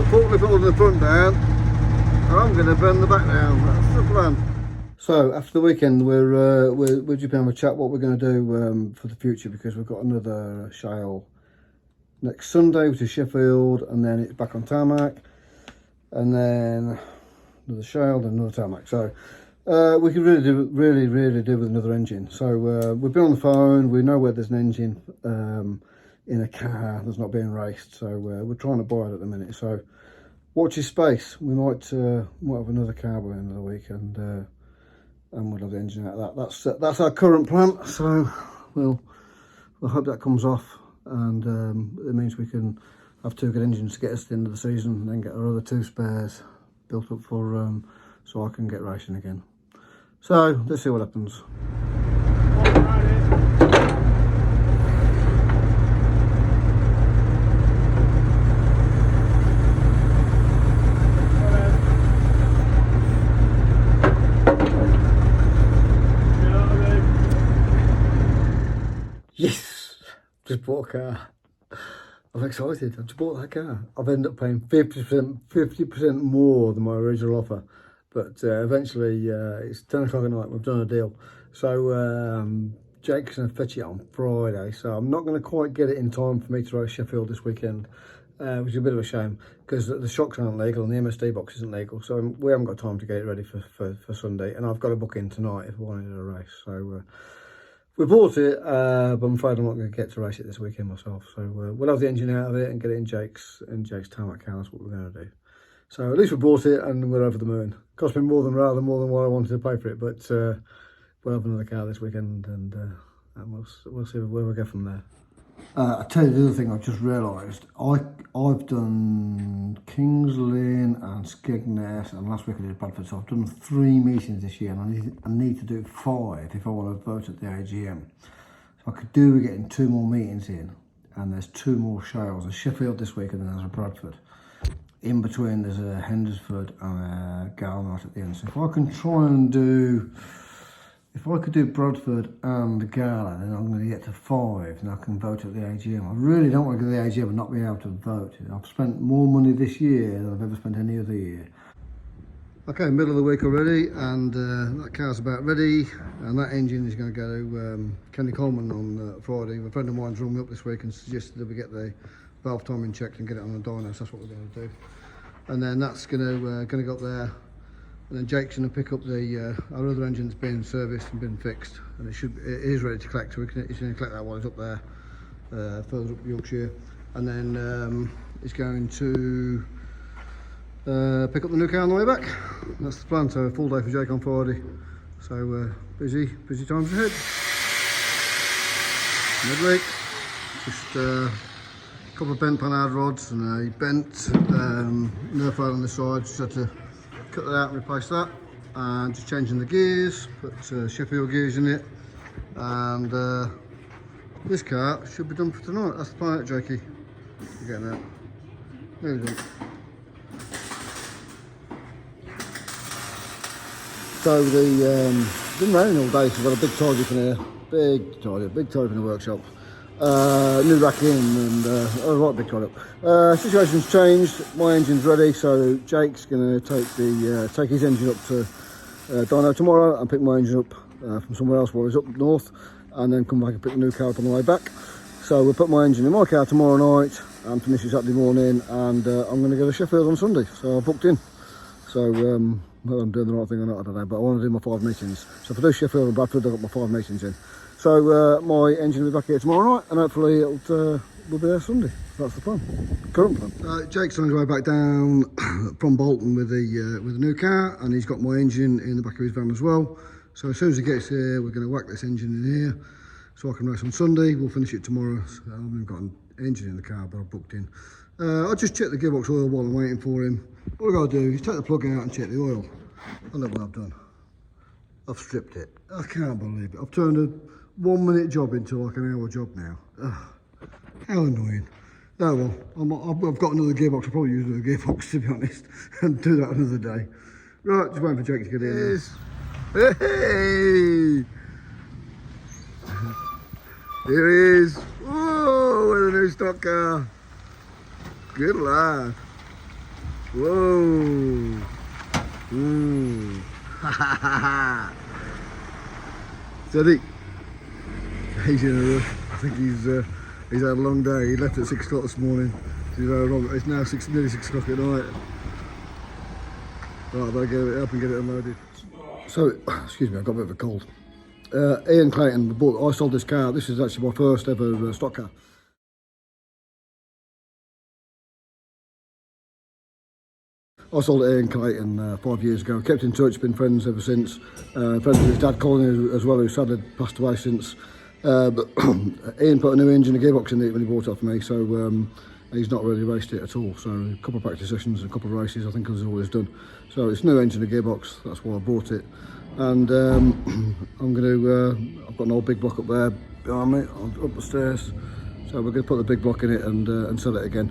forklift holding the front down, and I'm going to bend the back down. That's the plan. So after the weekend, we're just having a chat what we're going to do for the future, because we've got another shale next Sunday, which is Sheffield, and then it's back on tarmac, and then another shale, then another tarmac. So we could really do with another engine. So we've been on the phone. We know where there's an engine in a car that's not being raced. So we're trying to buy it at the minute. So watch your space. We might have another car by the end of the week, and we'll have the engine out of that. That's our current plan. So we'll hope that comes off, and it means we can have 2 good engines to get us to the end of the season, and then get our other 2 spares built up for so I can get racing again. So let's see what happens. Yes, just bought a car. I'm excited. I've just bought that car. I've ended up paying 50% more than my original offer, but eventually it's 10 o'clock at night. We've done a deal. So Jake's going to fetch it on Friday. So I'm not going to quite get it in time for me to race Sheffield this weekend, which is a bit of a shame, because the shocks aren't legal and the MSD box isn't legal. So we haven't got time to get it ready for Sunday. And I've got to book in tonight if I wanted a race. So we bought it, but I'm afraid I'm not going to get to race it this weekend myself. So we'll have the engine out of it and get it in Jake's tarmac car. That's what we're going to do. So at least we bought it, and we're over the moon. Cost me more than what I wanted to pay for it, but we'll have another car this weekend, and we'll see where we go from there. I'll tell you the other thing I've just realised. I've done Kings Lynn and Skegness, and last week I did Bradford, so I've done 3 meetings this year, and I need to do 5 if I want to vote at the AGM. So I could do with getting 2 more meetings in, and there's 2 more shales. There's Sheffield this week, and then there's a Bradford. In between there's a Hendersford and a Galnart at the end. So if I can try and do... If I could do Bradford and Gala, then I'm going to get to 5, and I can vote at the AGM. I really don't want to go to the AGM and not be able to vote. I've spent more money this year than I've ever spent any other year. Okay, middle of the week already, and that car's about ready, and that engine is going to go to Kenny Coleman on Friday. A friend of mine's rung me up this week and suggested that we get the valve timing checked and get it on the dyno, so that's what we're going to do. And then that's going to go up there. And then Jake's going to pick up the our other engine that's been serviced and been fixed, and it is ready to collect. So he's going to collect that while he's up there, further up Yorkshire, and then he's going to pick up the new car on the way back. That's the plan. So a full day for Jake on Friday. So busy times ahead. Midweek, just a couple of bent panhard rods and a bent nerf rail on the side. Just had to cut that out and replace that, and just changing the gears, put Sheffield gears in it, and this car should be done for tonight. That's the plan, Jakey. You're getting that. There we go. So it's been raining all day, so we've got a big tidy up in here, big tidy up in the workshop. New rack in, and a right big tidy up. Situation's changed. My engine's ready, so Jake's going to take his engine up to dyno tomorrow and pick my engine up from somewhere else while he's up north, and then come back and pick the new car up on the way back. So we'll put my engine in my car tomorrow night and finish it Saturday morning, and I'm going to go to Sheffield on Sunday. So I booked in. So well, I'm doing the right thing or not, I don't know, but I want to do my 5 meetings. So if I do Sheffield and Bradford, I've got my 5 meetings in. So my engine will be back here tomorrow night, and hopefully we'll be there Sunday. That's the plan, current plan. Jake's on his way back down from Bolton with the new car, and he's got my engine in the back of his van as well. So as soon as he gets here, we're going to whack this engine in here, so I can race on Sunday. We'll finish it tomorrow. So I haven't got an engine in the car, but I've booked in. I'll just check the gearbox oil while I'm waiting for him. All I've got to do is take the plug out and check the oil. I know what I've done. I've stripped it. I can't believe it. I've turned a 1-minute job into like an hour job now. Ugh, how annoying. Oh well, I've got another gearbox. I'll probably use another gearbox, to be honest, and do that another day. Right, just waiting for Jake to get in. Yes. Hey! Here he is. Whoa, with a new stock car. Good lad. Whoa. Ooh. Ha ha ha. Steady. He's in a rush. I think he's had a long day. He left at 6 o'clock this morning. It's now nearly 6 o'clock at night. Right, I better get it up and get it unloaded. So, excuse me, I've got a bit of a cold. Ian Clayton, I sold this car. This is actually my first ever stock car. I sold it to Ian Clayton 5 years ago. Kept in touch, been friends ever since. Friends with his dad Colin as well, who sadly passed away since. But Ian put a new engine and gearbox in it when he bought it off me, so he's not really raced it at all. So a couple of practice sessions and a couple of races I think is all he's done. So it's new engine and gearbox, that's why I bought it. And I've got an old big block up there behind me, up the stairs. So we're going to put the big block in it and sell it again.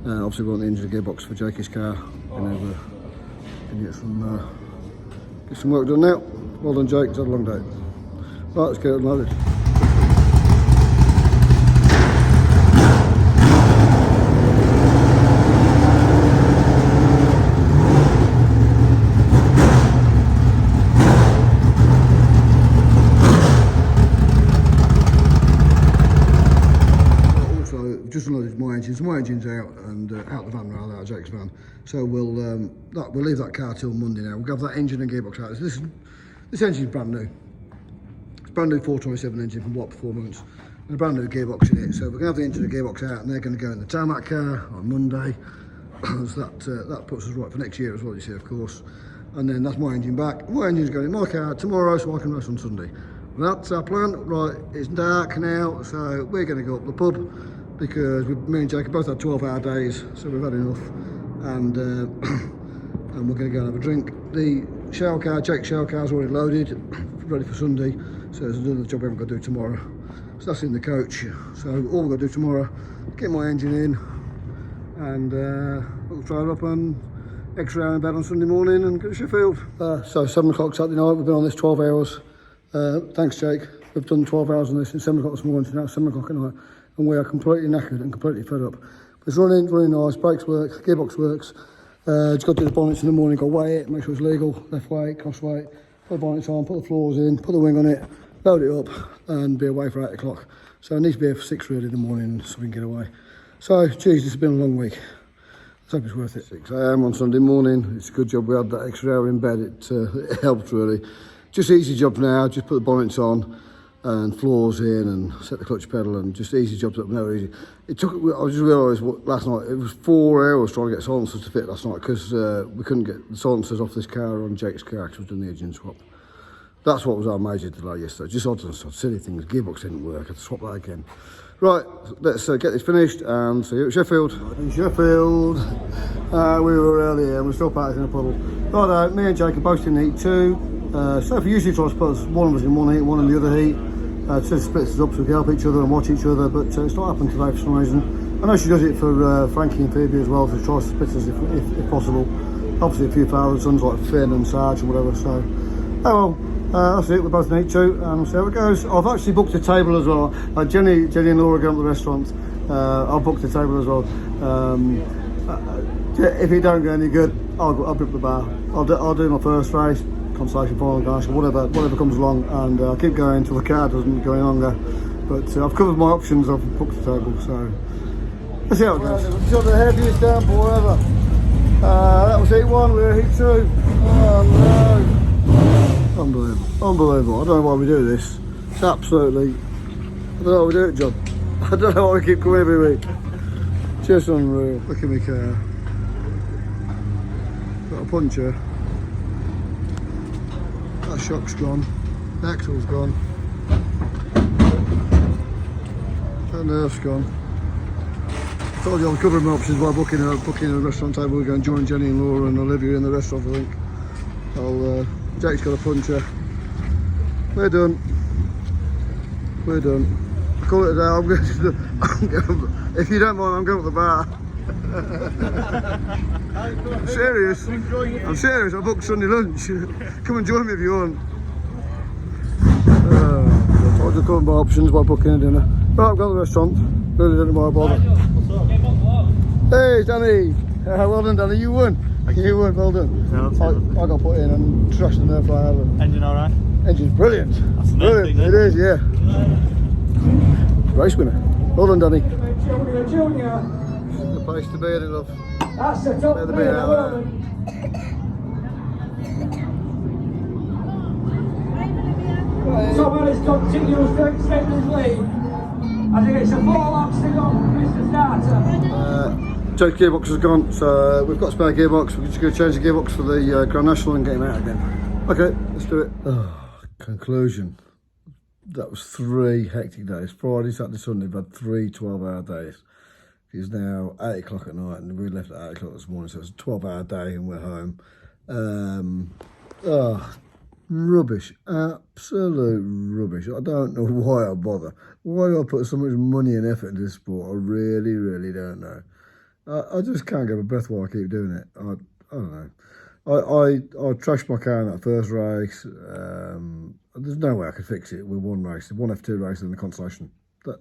Obviously we want the engine and gearbox for Jakey's car. Can get some work done now. Well done Jake, it's had a long day. Right, let's get it unloaded. Just unloaded my engine, so my engine's out and out the van rather, out of Jake's van. So we'll leave that car till Monday now. We'll have that engine and gearbox out. So this engine's brand new. It's brand new 427 engine from Watt Performance and a brand new gearbox in it. So we're gonna have the engine and gearbox out and they're gonna go in the tarmac car on Monday. So that puts us right for next year as well, you see, of course. And then that's my engine back. My engine's going in my car tomorrow so I can race on Sunday. That's our plan. Right, it's dark now, so we're gonna go up the pub, because me and Jake both had 12-hour days, so we've had enough, and we're going to go and have a drink. The shower car, Jake's shower car is already loaded, ready for Sunday, so there's another job we've got to do tomorrow. So that's in the coach. So all we've got to do tomorrow, get my engine in, and we'll try it up and extra hour in bed on Sunday morning and go to Sheffield. So 7 o'clock Saturday night, we've been on this 12 hours. Thanks Jake, we've done 12 hours on this since 7 o'clock this morning, so now it's 7 o'clock at night. And we are completely knackered and completely fed up. But it's running nice, brakes work, gearbox works. Just got to do the bonnets in the morning, got to weigh it, make sure it's legal, left weight, cross weight, put the bonnets on, put the floors in, put the wing on it, load it up and be away for 8 o'clock. So I need to be here for 6 really in the morning so we can get away. So, geez, this has been a long week. Let's hope it's worth it. 6 AM on Sunday morning, it's a good job we had that extra hour in bed, it helped really. Just easy jobs now, just put the bonnets on and floors in and set the clutch pedal and just easy jobs that were never easy. It took, I just realised last night, it was 4 hours trying to get silencers to fit last night because we couldn't get the silencers off this car on Jake's car because we've done the engine swap. That's what was our major delay yesterday, just odds and sods, silly things, gearbox didn't work, I had to swap that again. Right, let's get this finished and see you at Sheffield. In Sheffield, we were early here and we're still parked in a puddle. Right, me and Jake are both in heat 2. Sophie usually tries to put one of us in one heat, one in the other heat. To split us up so we can help each other and watch each other, but it's not happened today for some reason. I know she does it for Frankie and Phoebe as well, so she tries to split us if possible. Obviously a few father sons like Finn and Sarge and whatever, so oh well, that's it, we're both in heat 2 and we'll see how it goes. I've actually booked a table as well. Jenny and Laura go up to the restaurant. I've booked a table as well. If it don't go any good, I'll book the bar. I'll do my first race, consolation final, gosh, whatever comes along, and I'll keep going until the car doesn't go any longer. But I've covered my options, I've booked the table, so let's see how it goes. Until the heaviest downpour ever. That was heat 1, we were heat 2. Oh no. Unbelievable. I don't know why we do this. It's absolutely, I don't know why we do it, John. I don't know why we keep coming every week. Just unreal. Look at me car. Got a puncture. That shock's gone, the axle's gone, that nerf's gone. I told you I'm covering my options by booking a restaurant table. We're going to join Jenny and Laura and Olivia in the restaurant, I think. Jake's got a puncher. We're done. I call it a day. I'm going, if you don't mind, I'm going to the bar. I'm serious. I booked Sunday lunch. Come and join me if you want. I told you to cover my options by booking a dinner. Right, I've got to the restaurant. Really didn't bother. Hey, Danny. Well done, Danny. You won. You won. Well done. I got put in and trashed the nerf flyer. Engine all right? Engine's brilliant. That's the Brilliant. thing, It is, yeah. Race winner. Well done, Danny. Junior. The place to be, isn't it, love? That's the top three at the moment. Someone is continues to extend his lead. I think it's a 4 laps to go, Mr. Starter. Jake's gearbox has gone, so we've got a spare gearbox. We're just going to change the gearbox for the Grand National and get him out again. Okay, let's do it. Conclusion. That was 3 hectic days. Friday, Saturday, Sunday, we've had 3 12-hour days. It's now 8 o'clock at night and we left at 8 o'clock this morning, so it's a 12-hour day and we're home. Rubbish, absolute rubbish. I don't know why I bother. Why do I put so much money and effort into this sport? I really, really don't know. I just can't get my breath while I keep doing it. I don't know. I trashed my car in that first race. There's no way I could fix it with one race, one F2 race and the consolation.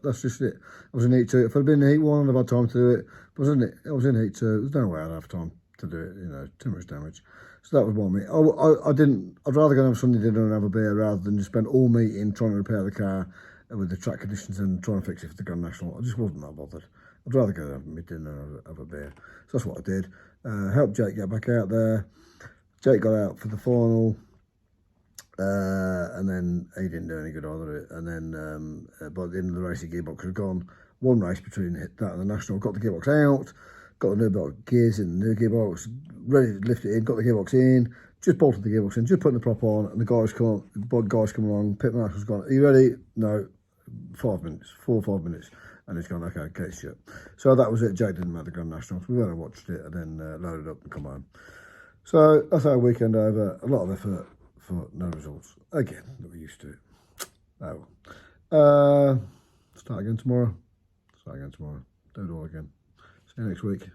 That's just it. I was in Heat 2. If I'd been in Heat 1, I'd have had time to do it. But I was in Heat 2. There's no way I'd have time to do it. You know, too much damage. So that was one me. I'd rather go and have Sunday dinner and have a beer rather than just spend all meeting trying to repair the car with the track conditions and trying to fix it for the Grand National. I just wasn't that bothered. I'd rather go and have my dinner and have a beer. So that's what I did. Helped Jake get back out there. Jake got out for the final. And then he didn't do any good either. And then by the end of the race, the gearbox had gone. One race between that and the National. Got the gearbox out, got the new belt of gears in the new gearbox, ready to lift it in, got the gearbox in, just bolted the gearbox in, just putting the prop on, and the guys come along, pit marshal's gone, are you ready? No, 5 minutes, 4 or 5 minutes. And he's gone, okay, case shut. So that was it. Jake didn't make the Grand Nationals. We went and watched it and then loaded up and come home. So that's our weekend over. A lot of effort for no results. Again, that we're used to. Oh well. Start again tomorrow. Do it all again. See you next week.